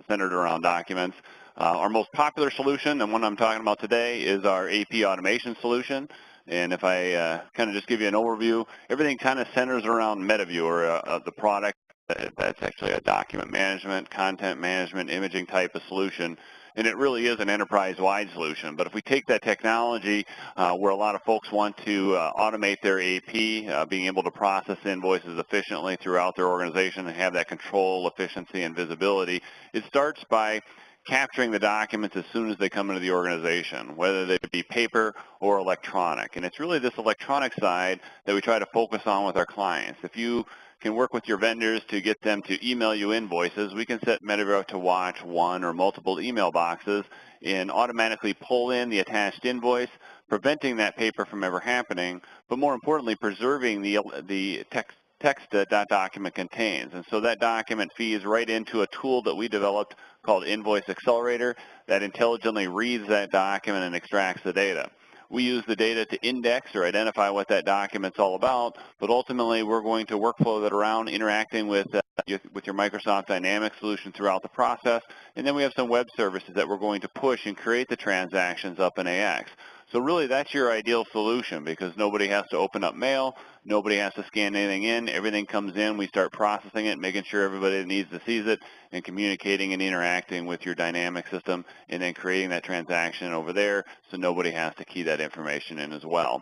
centered around documents. Our most popular solution, and one I'm talking about today, is our AP automation solution. And if I kind of just give you an overview, everything kind of centers around MetaViewer, the product that's actually a document management, content management, imaging type of solution. and it really is an enterprise-wide solution. But if we take that technology where a lot of folks want to automate their AP, being able to process invoices efficiently throughout their organization and have that control, efficiency, and visibility, it starts by capturing the documents as soon as they come into the organization, whether they be paper or electronic. And it's really this electronic side that we try to focus on with our clients. If you can work with your vendors to get them to email you invoices, we can set Metafile to watch one or multiple email boxes and automatically pull in the attached invoice, preventing that paper from ever happening, but more importantly, preserving the text that document contains. And so that document feeds right into a tool that we developed called Invoice Accelerator that intelligently reads that document and extracts the data. We use the data to index or identify what that document's all about, but ultimately we're going to workflow that around, interacting with your Microsoft Dynamics solution throughout the process, and then we have some web services that we're going to push and create the transactions up in AX. So really that's your ideal solution, because nobody has to open up mail, nobody has to scan anything in, everything comes in, we start processing it, making sure everybody that needs to sees it, and communicating and interacting with your dynamic system, and then creating that transaction over there so nobody has to key that information in as well.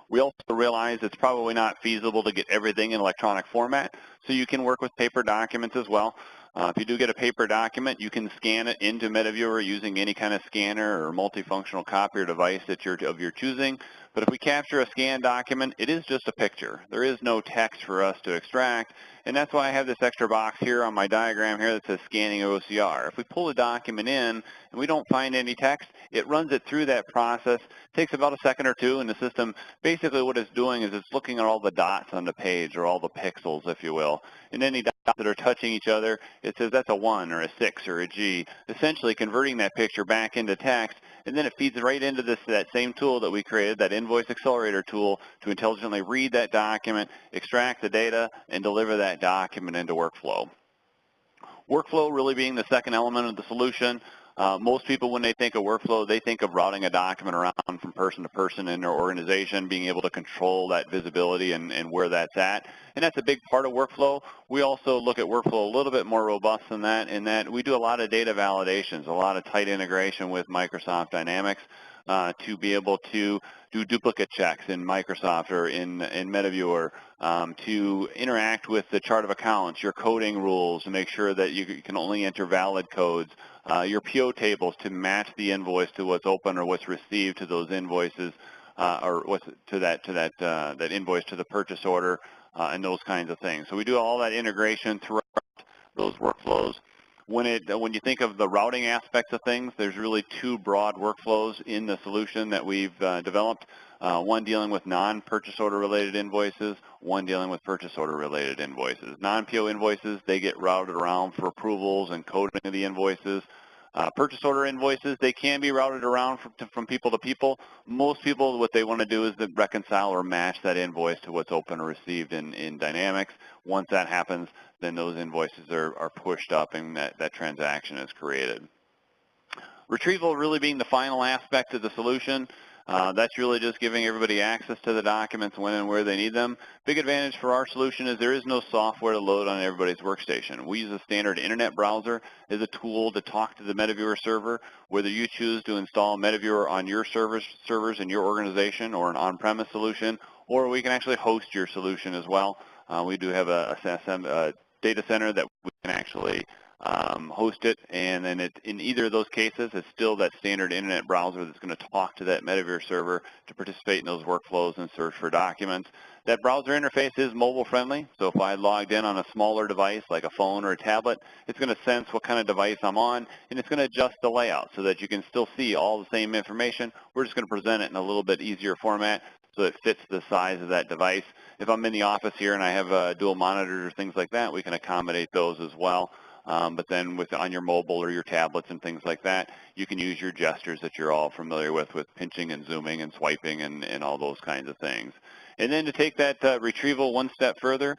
We also realize it's probably not feasible to get everything in electronic format, so you can work with paper documents as well. If you do get a paper document, you can scan it into MetaViewer using any kind of scanner or multifunctional copier device that of your choosing. But if we capture a scanned document, it is just a picture. There is no text for us to extract, and that's why I have this extra box here on my diagram here that says scanning OCR. If we pull a document in and we don't find any text, it runs it through that process. It takes about a second or two, and the system, basically what it's doing is it's looking at all the dots on the page, or all the pixels, if you will. And any dots that are touching each other, it says that's a 1 or a 6 or a G, essentially converting that picture back into text, and then it feeds right into that same tool that we created, that Invoice Accelerator tool, to intelligently read that document, extract the data, and deliver that document into workflow. Workflow really being the second element of the solution. Most people, when they think of workflow, they think of routing a document around from person to person in their organization, being able to control that visibility and where that's at. And that's a big part of workflow. We also look at workflow a little bit more robust than that, in that we do a lot of data validations, a lot of tight integration with Microsoft Dynamics to be able to do duplicate checks in Microsoft or in MetaViewer, to interact with the chart of accounts, your coding rules, to make sure that you can only enter valid codes, your PO tables to match the invoice to what's open or what's received to those invoices, or what's to that invoice to the purchase order, and those kinds of things. So we do all that integration throughout those workflows. When you think of the routing aspects of things, there's really two broad workflows in the solution that we've developed. One dealing with non-purchase order related invoices, one dealing with purchase order related invoices. Non-PO invoices, they get routed around for approvals and coding of the invoices. Purchase order invoices, they can be routed around from people to people. Most people, what they want to do is to reconcile or match that invoice to what's open or received in Dynamics. Once that happens, then those invoices are pushed up and that transaction is created. Retrieval really being the final aspect of the solution. That's really just giving everybody access to the documents when and where they need them. Big advantage for our solution is there is no software to load on everybody's workstation. We use a standard internet browser as a tool to talk to the MetaViewer server, whether you choose to install MetaViewer on your servers in your organization or an on-premise solution, or we can actually host your solution as well. We do have a data center that we can actually host it, and then in either of those cases, it's still that standard internet browser that's going to talk to that MetaViewer server to participate in those workflows and search for documents. That browser interface is mobile friendly, so if I logged in on a smaller device like a phone or a tablet, it's going to sense what kind of device I'm on, and it's going to adjust the layout so that you can still see all the same information. We're just going to present it in a little bit easier format so it fits the size of that device. If I'm in the office here and I have dual monitors or things like that, we can accommodate those as well. But then on your mobile or your tablets and things like that, you can use your gestures that you're all familiar with pinching and zooming and swiping and all those kinds of things. And then to take that retrieval one step further,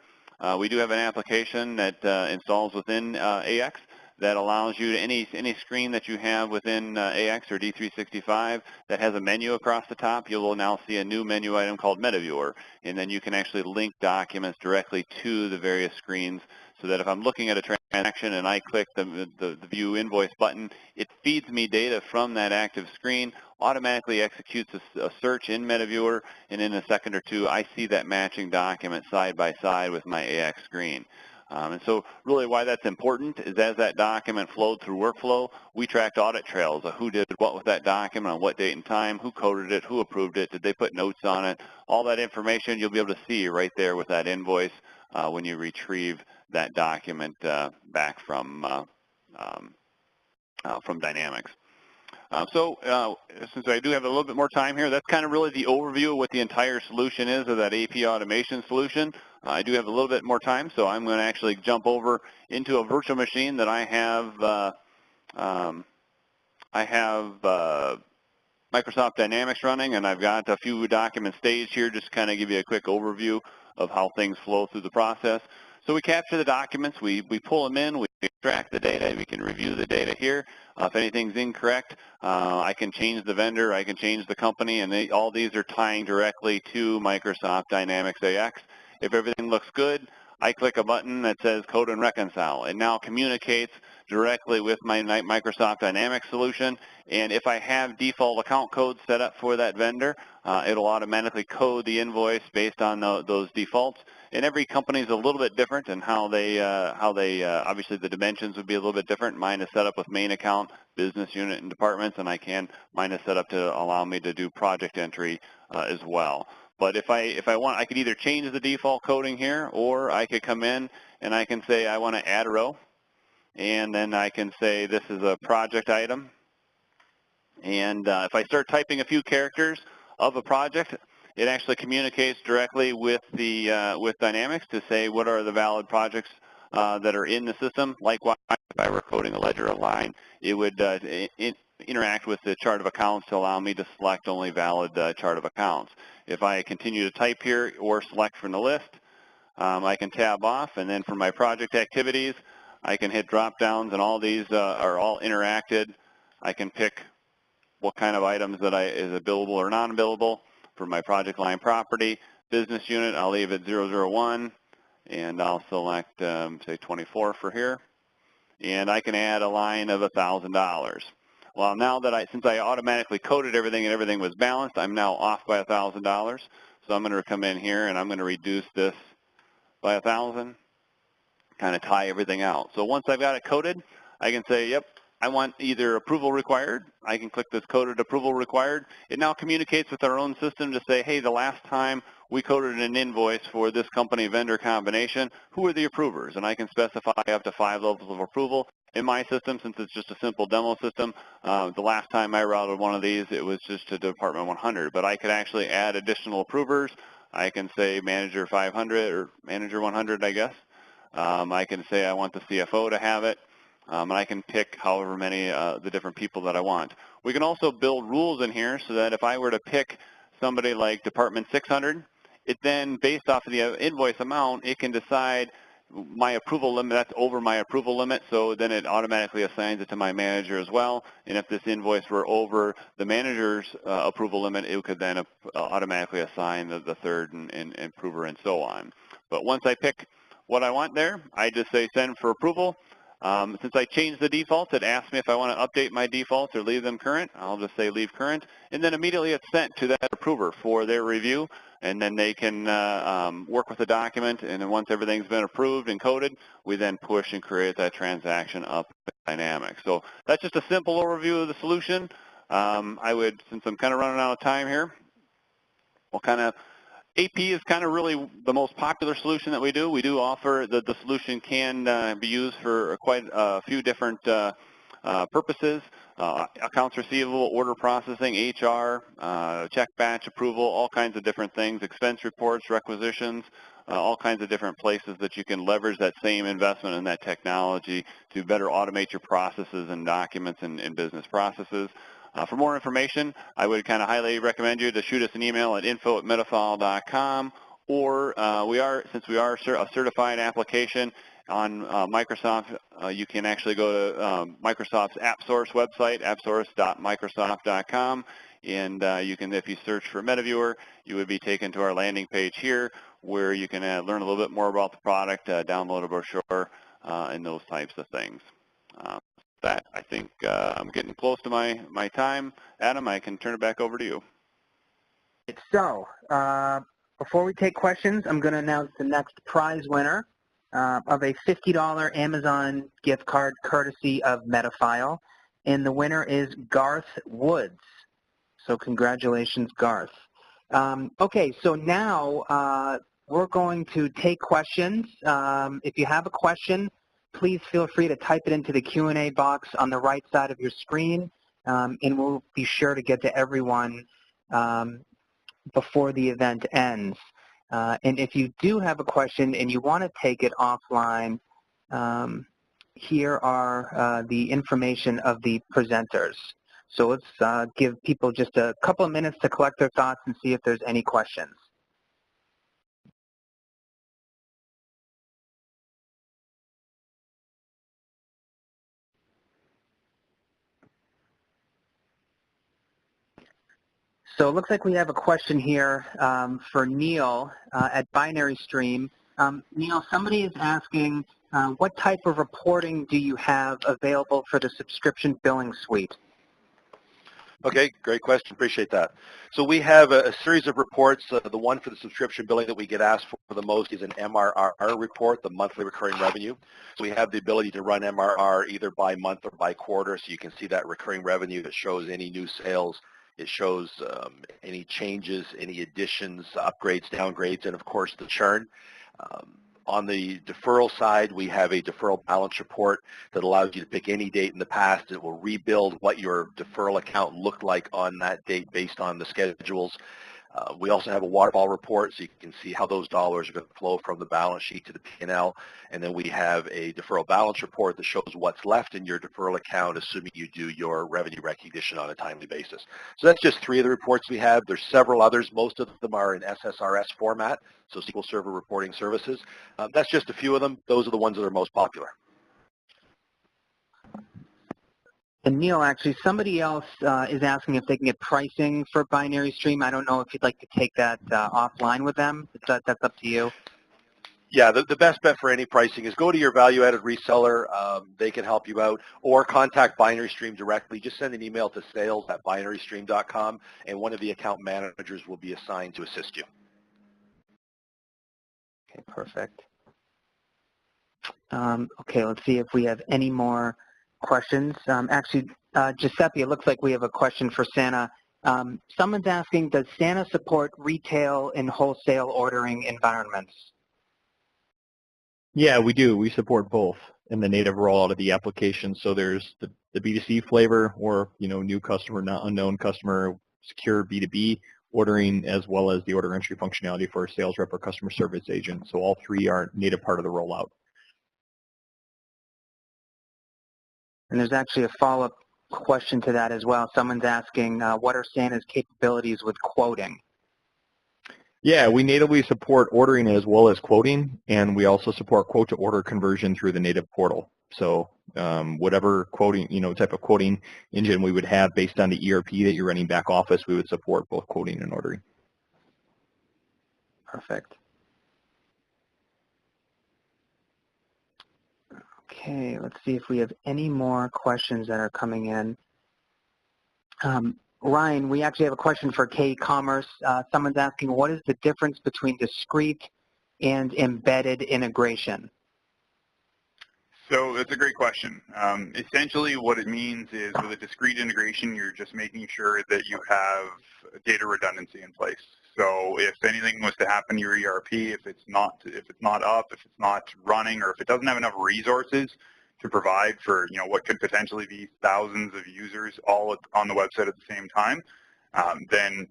we do have an application that installs within AX that allows you to any screen that you have within AX or D365 that has a menu across the top, you will now see a new menu item called MetaViewer, and then you can actually link documents directly to the various screens. so that if I'm looking at a transaction and I click the View Invoice button, it feeds me data from that active screen, automatically executes a search in MetaViewer, and in a second or two, I see that matching document side by side with my AX screen. And so really why that's important is as that document flowed through workflow, we tracked audit trails of who did what with that document on what date and time, who coded it, who approved it, did they put notes on it. All that information you'll be able to see right there with that invoice when you retrieve that document back from Dynamics. Since I do have a little bit more time here, that's kind of really the overview of what the entire solution is of that AP automation solution. I do have a little bit more time, so I'm going to actually jump over into a virtual machine that I have Microsoft Dynamics running, and I've got a few documents staged here just to kind of give you a quick overview of how things flow through the process. So we capture the documents, we pull them in, we extract the data, we can review the data here. If anything's incorrect, I can change the vendor, I can change the company, and all these are tying directly to Microsoft Dynamics AX. If everything looks good, I click a button that says Code and Reconcile. It now communicates directly with my Microsoft Dynamics solution, and if I have default account codes set up for that vendor, it'll automatically code the invoice based on those defaults. And every company is a little bit different in how they obviously the dimensions would be a little bit different. Mine is set up with main account, business unit, and departments, and mine is set up to allow me to do project entry as well. But if I want, I could either change the default coding here, or I could come in and I can say I want to add a row, and then I can say this is a project item. And if I start typing a few characters of a project, it actually communicates directly with with Dynamics to say what are the valid projects that are in the system. Likewise, if I were coding a ledger of line, it would interact with the chart of accounts to allow me to select only valid chart of accounts. If I continue to type here or select from the list, I can tab off, and then for my project activities, I can hit drop downs, and all these are all interacted. I can pick what kind of items that is it billable or non-billable. For my project line property, business unit, I'll leave it 001, and I'll select, say, 24 for here. And I can add a line of $1,000. Well, now that since I automatically coded everything and everything was balanced, I'm now off by $1,000. So I'm going to come in here and I'm going to reduce this by 1,000, kind of tie everything out. So once I've got it coded, I can say, yep, I want either approval required. I can click this coded approval required. It now communicates with our own system to say, hey, the last time we coded an invoice for this company vendor combination, who are the approvers? And I can specify up to 5 levels of approval. In my system, since it's just a simple demo system, the last time I routed one of these, it was just to Department 100. But I could actually add additional approvers. I can say Manager 500 or Manager 100, I guess. I can say I want the CFO to have it. And I can pick however many the different people that I want. We can also build rules in here so that if I were to pick somebody like Department 600, it then, based off of the invoice amount, it can decide my approval limit, that's over my approval limit, so then it automatically assigns it to my manager as well. And if this invoice were over the manager's approval limit, it could then automatically assign the third and approver and so on. But once I pick what I want there, I just say send for approval. Since I changed the defaults, it asks me if I want to update my defaults or leave them current. I'll just say leave current, and then immediately it's sent to that approver for their review, and then they can work with the document, and then once everything's been approved and coded, we then push and create that transaction up in Dynamics. So that's just a simple overview of the solution. Since I'm kind of running out of time here, AP is kind of really the most popular solution that we do. We do offer that the solution can be used for quite a few different purposes. Accounts receivable, order processing, HR, check batch approval, all kinds of different things, expense reports, requisitions, all kinds of different places that you can leverage that same investment in that technology to better automate your processes and documents and business processes. For more information, I would kind of highly recommend you to shoot us an email at info@metafile.com, or since we are a certified application on Microsoft, you can actually go to Microsoft's AppSource website, appsource.microsoft.com, and you can, if you search for MetaViewer, you would be taken to our landing page here, where you can learn a little bit more about the product, download a brochure, and those types of things. That I think I'm getting close to my time. Adam, I can turn it back over to you. So, before we take questions, I'm going to announce the next prize winner of a $50 Amazon gift card courtesy of Metafile. And the winner is Garth Woods. So congratulations, Garth. Okay, so now we're going to take questions. If you have a question, please feel free to type it into the Q&A box on the right side of your screen, and we'll be sure to get to everyone before the event ends. And if you do have a question and you want to take it offline, here are the information of the presenters. So let's give people just a couple of minutes to collect their thoughts and see if there's any questions. So it looks like we have a question here for Neil at BinaryStream. Neil, somebody is asking, what type of reporting do you have available for the subscription billing suite? Okay, great question. Appreciate that. So we have a series of reports. The one for the subscription billing that we get asked for the most is an MRR report, the monthly recurring revenue. So we have the ability to run MRR either by month or by quarter, so you can see that recurring revenue that shows any new sales. It shows any changes, any additions, upgrades, downgrades, and of course the churn. On the deferral side, we have a deferral balance report that allows you to pick any date in the past. It will rebuild what your deferral account looked like on that date based on the schedules. We also have a waterfall report, so you can see how those dollars are going to flow from the balance sheet to the P&L. And then we have a deferral balance report that shows what's left in your deferral account, assuming you do your revenue recognition on a timely basis. So that's just 3 of the reports we have. There's several others. Most of them are in SSRS format, so SQL Server Reporting Services. That's just a few of them. Those are the ones that are most popular. And Neil, actually, somebody else is asking if they can get pricing for BinaryStream. I don't know if you'd like to take that offline with them. That's up to you. Yeah, the best bet for any pricing is go to your value-added reseller. They can help you out, or contact BinaryStream directly. Just send an email to sales@binarystream.com, and one of the account managers will be assigned to assist you. Okay, perfect. Okay, let's see if we have any more questions. Actually, Giuseppe, it looks like we have a question for Santa. Someone's asking, does Santa support retail and wholesale ordering environments? Yeah, we do. We support both in the native rollout of the application. So there's the B2C flavor, or new customer, not unknown customer, secure B2B ordering, as well as the order entry functionality for a sales rep or customer service agent. So all 3 are native part of the rollout. And there's actually a follow-up question to that as well. Someone's asking, what are Santa's capabilities with quoting? Yeah, we natively support ordering as well as quoting, and we also support quote-to-order conversion through the native portal. So whatever quoting, type of quoting engine we would have based on the ERP that you're running back office, we would support both quoting and ordering. Perfect. Okay, let's see if we have any more questions that are coming in. Ryan, we actually have a question for K-eCommerce. Someone's asking, what is the difference between discrete and embedded integration? So that's a great question. Essentially what it means is with a discrete integration, you're just making sure that you have data redundancy in place. So if anything was to happen to your ERP, if it's not up, if it's not running, or if it doesn't have enough resources to provide for what could potentially be thousands of users all on the website at the same time, then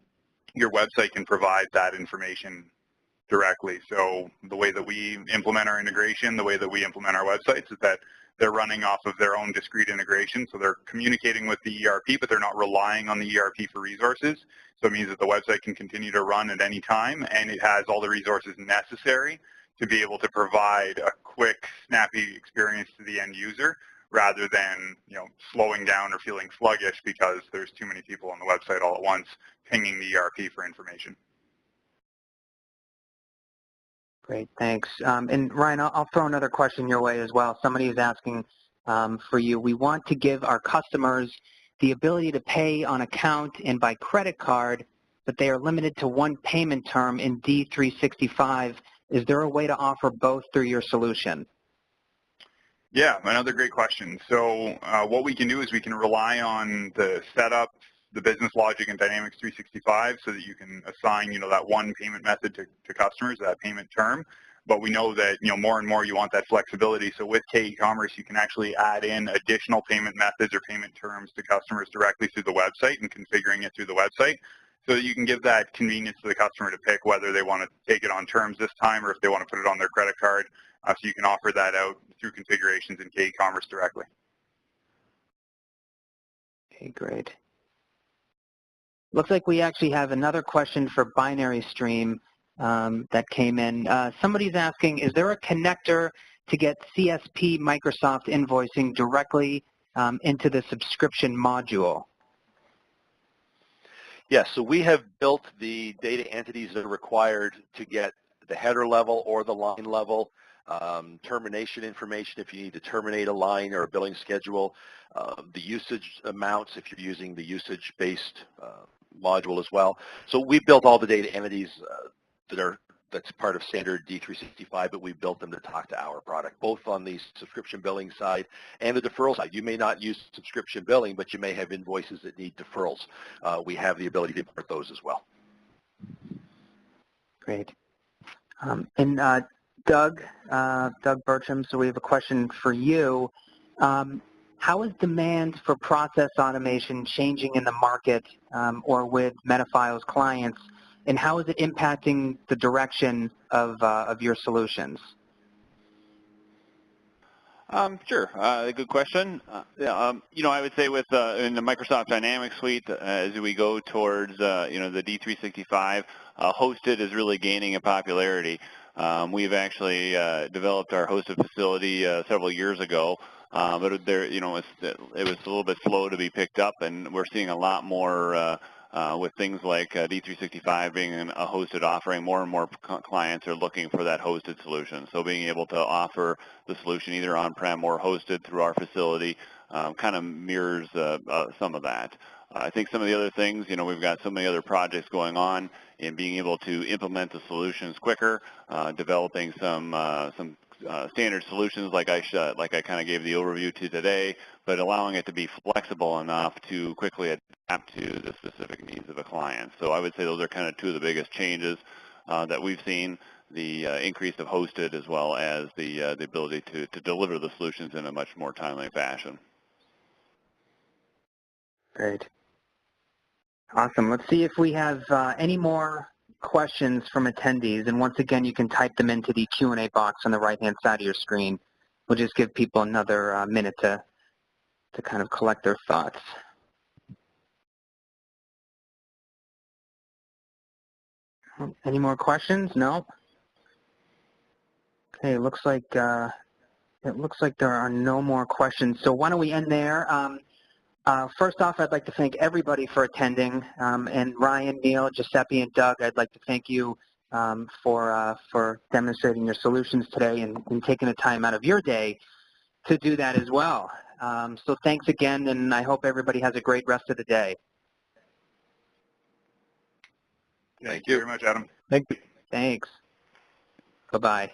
your website can provide that information directly. So the way that we implement our integration, the way that we implement our websites is that they're running off of their own discrete integration. So they're communicating with the ERP, but they're not relying on the ERP for resources. So it means that the website can continue to run at any time, and it has all the resources necessary to be able to provide a quick, snappy experience to the end user, rather than slowing down or feeling sluggish because there's too many people on the website all at once pinging the ERP for information. Great, thanks. And Ryan, I'll throw another question your way as well. Somebody is asking for you. We want to give our customers the ability to pay on account and by credit card, but they are limited to one payment term in D365. Is there a way to offer both through your solution? Yeah, another great question. So what we can do is we can rely on the setup, the business logic in Dynamics 365 so that you can assign, that one payment method to customers, that payment term. But we know that, more and more you want that flexibility. So with K-eCommerce, you can actually add in additional payment methods or payment terms to customers directly through the website and configuring it through the website so that you can give that convenience to the customer to pick whether they want to take it on terms this time or if they want to put it on their credit card. So you can offer that out through configurations in K-eCommerce directly. Okay, great. Looks like we actually have another question for BinaryStream that came in. Somebody's asking, is there a connector to get CSP Microsoft invoicing directly into the subscription module? Yes, so we have built the data entities that are required to get the header level or the line level, termination information if you need to terminate a line or a billing schedule, the usage amounts if you're using the usage-based module as well. So we built all the data entities that's part of standard D365, but we built them to talk to our product, both on the subscription billing side and the deferral side. You may not use subscription billing, but you may have invoices that need deferrals. We have the ability to import those as well. Great. And Doug Bertram, so we have a question for you. How is demand for process automation changing in the market or with Metafile's clients, and how is it impacting the direction of your solutions? Sure, good question. I would say with in the Microsoft Dynamics suite, as we go towards the D365, hosted is really gaining in popularity. We've actually developed our hosted facility several years ago, but it was a little bit slow to be picked up, and we're seeing a lot more with things like D365 being a hosted offering. More and more clients are looking for that hosted solution. So being able to offer the solution either on-prem or hosted through our facility kind of mirrors some of that. I think some of the other things, we've got so many other projects going on in being able to implement the solutions quicker, developing some standard solutions like I kind of gave the overview to today, but allowing it to be flexible enough to quickly adapt to the specific needs of a client. So I would say those are kind of two of the biggest changes that we've seen, the increase of hosted as well as the ability to deliver the solutions in a much more timely fashion. Great. Awesome. Let's see if we have any more questions from attendees. And once again, you can type them into the Q&A box on the right-hand side of your screen. We'll just give people another minute to kind of collect their thoughts. Any more questions? No? Okay, it looks like there are no more questions. So why don't we end there? First off, I'd like to thank everybody for attending, and Ryan, Neil, Giuseppe, and Doug, I'd like to thank you for demonstrating your solutions today and taking the time out of your day to do that as well. So thanks again, and I hope everybody has a great rest of the day. Thank you very much, Adam. Thank you. Thanks. Bye-bye.